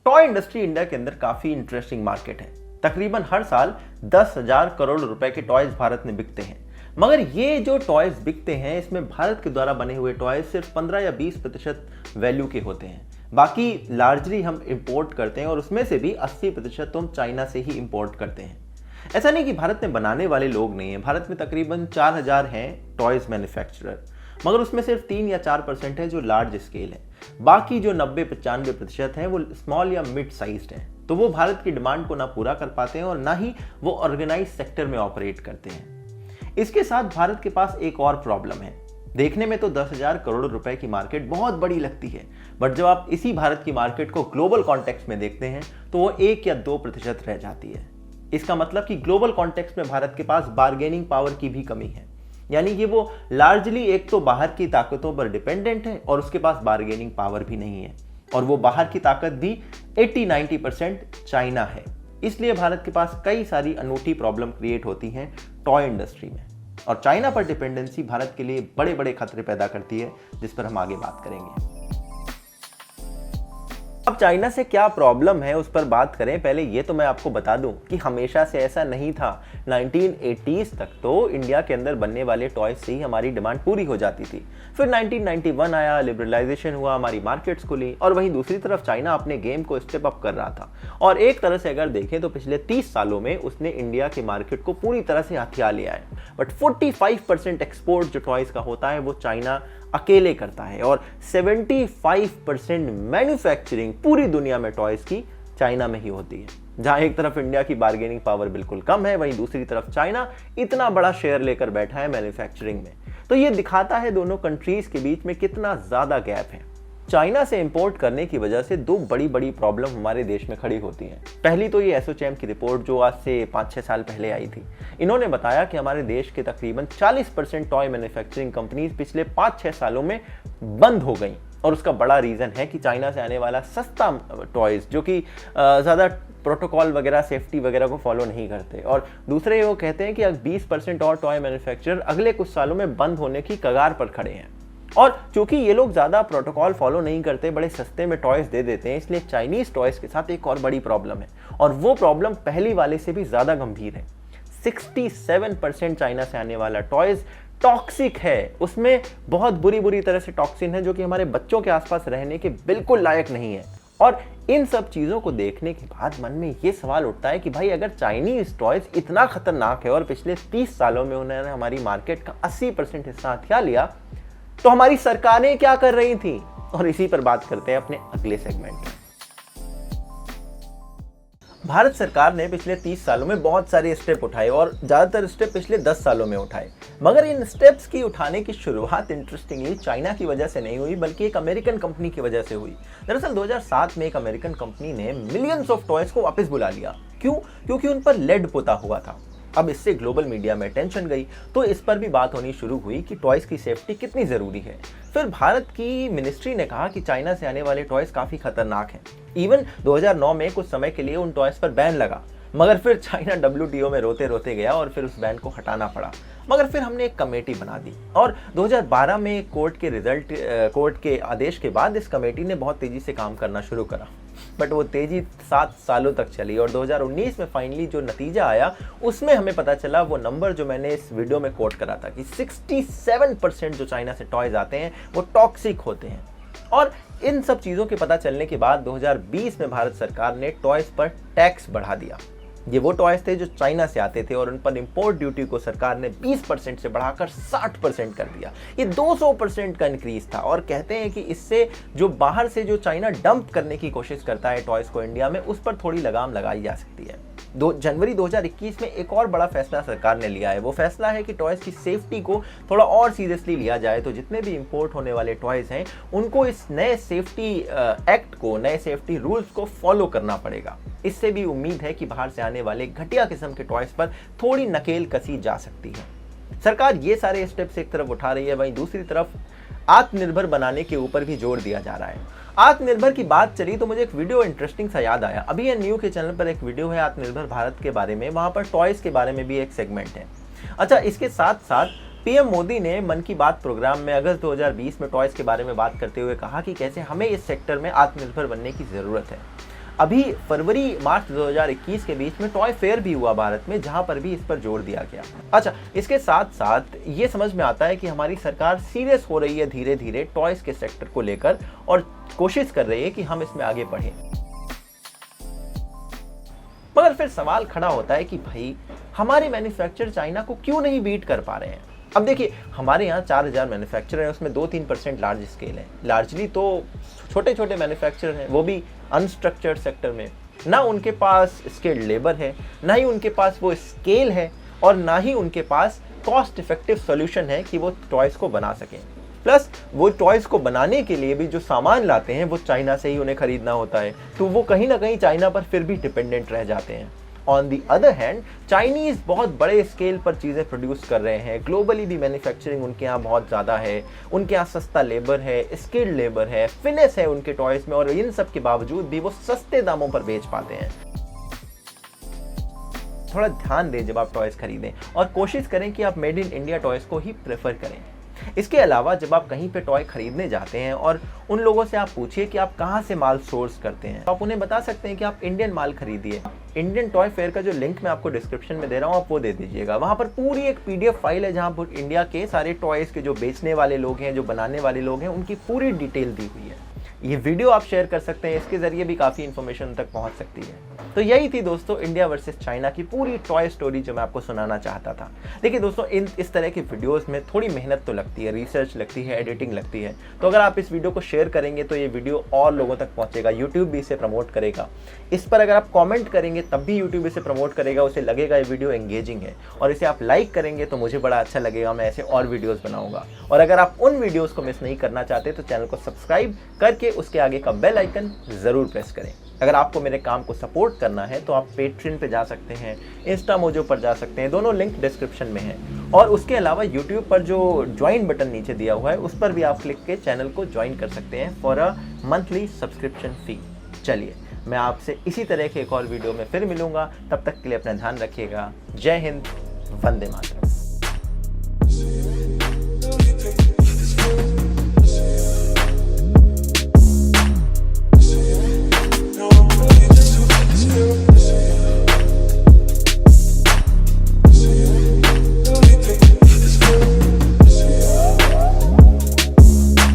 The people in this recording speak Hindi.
टॉय इंडस्ट्री इंडिया के अंदर काफी इंटरेस्टिंग मार्केट है। तकरीबन हर साल 10,000 करोड़ रुपए के टॉयज भारत में बिकते हैं। मगर ये जो टॉयज बिकते हैं इसमें भारत के द्वारा बने हुए टॉयज सिर्फ 15 या 20% वैल्यू के होते हैं। बाकी लार्जली हम इंपोर्ट करते हैं और उसमें से भी 80% तो हम चाइना से ही इंपोर्ट करते हैं। ऐसा नहीं कि भारत में बनाने वाले लोग नहीं हैं। भारत में तकरीबन 4,000 हैं टॉयज मैन्युफैक्चरर, मगर उसमें सिर्फ 3 या 4% है जो लार्ज स्केल है। बाकी जो 90-95% हैं वो स्मॉल या मिड साइज्ड हैं। तो वो भारत की डिमांड को ना पूरा कर पाते हैं और ना ही वो ऑर्गेनाइज सेक्टर में ऑपरेट करते हैं। इसके साथ भारत के पास एक और प्रॉब्लम है। देखने में तो 10,000 करोड़ रुपए की मार्केट बहुत बड़ी लगती है, बट जब आप इसी भारत की मार्केट को ग्लोबल कॉन्टेक्स्ट में देखते हैं तो वो 1 या 2% रह जाती है। इसका मतलब कि ग्लोबल कॉन्टेक्स्ट में भारत के पास बार्गेनिंग पावर की भी कमी है। यानी कि वो लार्जली एक तो बाहर की ताकतों पर डिपेंडेंट है और उसके पास बार्गेनिंग पावर भी नहीं है, और वो बाहर की ताकत भी 80-90% चाइना है। इसलिए भारत के पास कई सारी अनूठी प्रॉब्लम क्रिएट होती हैं टॉय इंडस्ट्री में, और चाइना पर डिपेंडेंसी भारत के लिए बड़े बड़े खतरे पैदा करती है, जिस पर हम आगे बात करेंगे। अब चाइना से क्या प्रॉब्लम है उस पर बात करें। पहले ये तो मैं आपको बता दूं कि हमेशा से ऐसा नहीं था। 1980s तक तो इंडिया के अंदर बनने वाले टॉयज से ही हमारी डिमांड पूरी हो जाती थी। फिर 1991 आया, लिबरलाइजेशन हुआ, हमारी मार्केट्स खुली, और वहीं दूसरी तरफ चाइना अपने गेम को स्टेप अप कर रहा था। और एक तरह से अगर देखें तो पिछले 30 सालों में उसने इंडिया की मार्केट को पूरी तरह से हथिया लिया है। बट 45% एक्सपोर्ट जो टॉयज का होता है वो चाइना अकेले करता है, और 75% मैन्युफैक्चरिंग पूरी दुनिया में टॉयज की चाइना में ही होती है। जहां एक तरफ इंडिया की बार्गेनिंग पावर बिल्कुल कम है, वहीं दूसरी तरफ चाइना इतना बड़ा शेयर लेकर बैठा है मैन्युफैक्चरिंग में। तो ये दिखाता है दोनों कंट्रीज के बीच में कितना ज्यादा गैप है। चाइना से इंपोर्ट करने की वजह से दो बड़ी बड़ी प्रॉब्लम हमारे देश में खड़ी होती हैं। पहली तो ये एसोचैम की रिपोर्ट जो आज से 5-6 साल पहले आई थी। इन्होंने बताया कि हमारे देश के तकरीबन 40% टॉय मैन्युफैक्चरिंग कंपनीज पिछले 5-6 सालों में बंद हो गई, और उसका बड़ा रीजन है कि चाइना से आने वाला सस्ता टॉयज जो कि ज़्यादा प्रोटोकॉल वगैरह, सेफ्टी वगैरह को फॉलो नहीं करते। और दूसरे वो कहते हैं कि 20% और टॉय मैन्युफैक्चरर अगले कुछ सालों में बंद होने की कगार पर खड़े हैं। और चूंकि ये लोग ज्यादा प्रोटोकॉल फॉलो नहीं करते, बड़े सस्ते में टॉयज दे देते हैं, इसलिए चाइनीज टॉयज के साथ एक और बड़ी प्रॉब्लम है, और वो प्रॉब्लम पहली वाले से भी ज्यादा गंभीर है। 67% चाइना से आने वाला टॉयज टॉक्सिक है। उसमें बहुत बुरी तरह से टॉक्सिन है जो कि हमारे बच्चों के आसपास रहने के बिल्कुल लायक नहीं है। और इन सब चीजों को देखने के बाद मन में ये सवाल उठता है कि भाई अगर चाइनीज टॉयज इतना खतरनाक है और पिछले 30 सालों में उन्होंने हमारी मार्केट का 80% हिस्सा हथिया लिया, तो हमारी सरकारें क्या कर रही थी। और इसी पर बात करते हैं अपने अगले सेगमेंट में। भारत सरकार ने पिछले 30 सालों में बहुत सारे स्टेप उठाए, और ज्यादातर स्टेप पिछले 10 सालों में उठाए। मगर इन स्टेप्स की उठाने की शुरुआत इंटरेस्टिंगली चाइना की वजह से नहीं हुई, बल्कि एक अमेरिकन कंपनी की वजह से हुई। दरअसल 2007 में एक अमेरिकन कंपनी ने मिलियंस ऑफ टॉयज को वापस बुला लिया। क्यों? क्योंकि उन पर लेड पोता हुआ था। अब इससे ग्लोबल मीडिया में टेंशन गई, तो इस पर भी बात होनी शुरू हुई कि टॉयज की सेफ्टी कितनी जरूरी है। फिर भारत की मिनिस्ट्री ने कहा कि चाइना से आने वाले टॉयज काफी खतरनाक हैं। इवन 2009 में कुछ समय के लिए उन टॉयज पर बैन लगा, मगर फिर चाइना WTO में रोते रोते गया और फिर उस बैन को हटाना पड़ा। मगर फिर हमने एक कमेटी बना दी, और 2012 में कोर्ट के आदेश के बाद इस कमेटी ने बहुत तेजी से काम करना शुरू करा। बट वो तेजी 7 सालों तक चली, और 2019 में फाइनली जो नतीजा आया उसमें हमें पता चला, वो नंबर जो मैंने इस वीडियो में कोट करा था कि 67% जो चाइना से टॉयज आते हैं वो टॉक्सिक होते हैं। और इन सब चीज़ों के पता चलने के बाद 2020 में भारत सरकार ने टॉयज पर टैक्स बढ़ा दिया। ये वो टॉयज थे जो चाइना से आते थे, और उन पर इंपोर्ट ड्यूटी को सरकार ने 20% से बढ़ाकर 60% कर दिया। ये 200% का इंक्रीज था, और कहते हैं कि इससे जो बाहर से जो चाइना डंप करने की कोशिश करता है टॉयज को इंडिया में, उस पर थोड़ी लगाम लगाई जा सकती है। जनवरी 2021 में एक और बड़ा फैसला सरकार ने लिया है। वो फैसला है कि टॉयज की सेफ्टी को थोड़ा और सीरियसली लिया जाए। तो जितने भी इंपोर्ट होने वाले टॉयज हैं उनको इस नए सेफ्टी एक्ट को, नए सेफ्टी रूल्स को फॉलो करना पड़ेगा। इससे भी उम्मीद है कि बाहर से आने वाले घटिया किस्म के टॉयज पर थोड़ी नकेल कसी जा सकती है। सरकार ये सारे स्टेप्स एक तरफ उठा रही है, वहीं दूसरी तरफ आत्मनिर्भर बनाने के ऊपर भी जोर दिया जा रहा है। आत्मनिर्भर की बात चली तो मुझे एक वीडियो इंटरेस्टिंग सा याद आया। अभी न्यू के चैनल पर एक वीडियो है आत्मनिर्भर भारत के बारे में, वहां पर टॉयज के बारे में भी एक सेगमेंट है। अच्छा, इसके साथ साथ पीएम मोदी ने मन की बात प्रोग्राम में अगस्त 2020 में टॉयज के बारे में बात करते हुए कहा कि कैसे हमें इस सेक्टर में आत्मनिर्भर बनने की जरूरत है। अभी फरवरी मार्च 2021 के बीच में टॉय फेयर भी हुआ भारत में, जहां पर भी इस पर जोर दिया गया। अच्छा, इसके साथ साथ ये समझ में आता है कि हमारी सरकार सीरियस हो रही है धीरे धीरे टॉयज के सेक्टर को लेकर और कोशिश कर रही है कि हम इसमें आगे बढ़ें। मगर फिर सवाल खड़ा होता है कि भाई हमारे मैन्युफैक्चरर चाइना को क्यों नहीं बीट कर पा रहे हैं। अब देखिए, हमारे यहाँ 4000 मैन्युफैक्चरर हैं, उसमें 2-3% लार्ज स्केल है। लार्जली तो छोटे छोटे मैन्युफैक्चरर हैं, वो भी अनस्ट्रक्चर्ड सेक्टर में। ना उनके पास स्किल्ड लेबर है, ना ही उनके पास वो स्केल है, और ना ही उनके पास कॉस्ट इफेक्टिव सोल्यूशन है कि वो टॉयज को बना सकें। प्लस वो टॉयज को बनाने के लिए भी जो सामान लाते हैं वो चाइना से ही उन्हें खरीदना होता है, तो वो कहीं ना कहीं चाइना पर फिर भी डिपेंडेंट रह जाते हैं। On the other hand, Chinese बहुत बड़े स्केल पर चीज़ें प्रोड्यूस कर रहे हैं। ग्लोबली भी मैन्युफैक्चरिंग उनके यहाँ बहुत ज़्यादा है, उनके यहाँ सस्ता लेबर है, स्किल्ड लेबर है, फिनिश है उनके टॉयज में, और इन सब के बावजूद भी वो सस्ते दामों पर बेच पाते हैं। थोड़ा ध्यान दें जब आप टॉयज खरीदें, और कोशिश करें कि आप मेड इन इंडिया टॉयज को ही प्रेफर करें। इसके अलावा जब आप कहीं पे टॉय खरीदने जाते हैं और उन लोगों से आप पूछिए कि आप कहाँ से माल सोर्स करते हैं, तो आप उन्हें बता सकते हैं कि आप इंडियन माल खरीदिए। इंडियन टॉय फेयर का जो लिंक मैं आपको डिस्क्रिप्शन में दे रहा हूँ, आप वो दे दीजिएगा। वहाँ पर पूरी एक PDF फाइल है जहाँ पर इंडिया के सारे टॉयज के जो बेचने वाले लोग हैं, जो बनाने वाले लोग हैं, उनकी पूरी डिटेल दी हुई है। ये वीडियो आप शेयर कर सकते हैं, इसके जरिए भी काफ़ी इन्फॉर्मेशन तक पहुंच सकती है। तो यही थी दोस्तों इंडिया वर्सेस चाइना की पूरी टॉय स्टोरी जो मैं आपको सुनाना चाहता था। देखिए दोस्तों, इस तरह की वीडियोस में थोड़ी मेहनत तो लगती है, रिसर्च लगती है, एडिटिंग लगती है। तो अगर आप इस वीडियो को शेयर करेंगे तो ये वीडियो और लोगों तक पहुंचेगा, यूट्यूब भी इसे प्रमोट करेगा। इस पर अगर आप कॉमेंट करेंगे तब भी यूट्यूब इसे प्रमोट करेगा, उसे लगेगा ये वीडियो एंगेजिंग है, और इसे आप लाइक करेंगे तो मुझे बड़ा अच्छा लगेगा, मैं ऐसे और वीडियोज़ बनाऊंगा। और अगर आप उन वीडियोज़ को मिस नहीं करना चाहते तो चैनल को सब्सक्राइब करके उसके आगे का बेल आइकन जरूर प्रेस करें। अगर आपको मेरे काम को सपोर्ट करना है तो आप पेट्रियन पे जा सकते हैं, इंस्टामोजो पर जा सकते हैं, दोनों लिंक डिस्क्रिप्शन में हैं। और उसके अलावा यूट्यूब पर जो ज्वाइन बटन नीचे दिया हुआ है उस पर भी आप क्लिक के चैनल को ज्वाइन कर सकते हैं फॉर अ मंथली सब्सक्रिप्शन फी। चलिए, मैं आपसे इसी तरह के एक और वीडियो में फिर मिलूंगा, तब तक के लिए अपना ध्यान रखिएगा। जय हिंद, वंदे मातरम।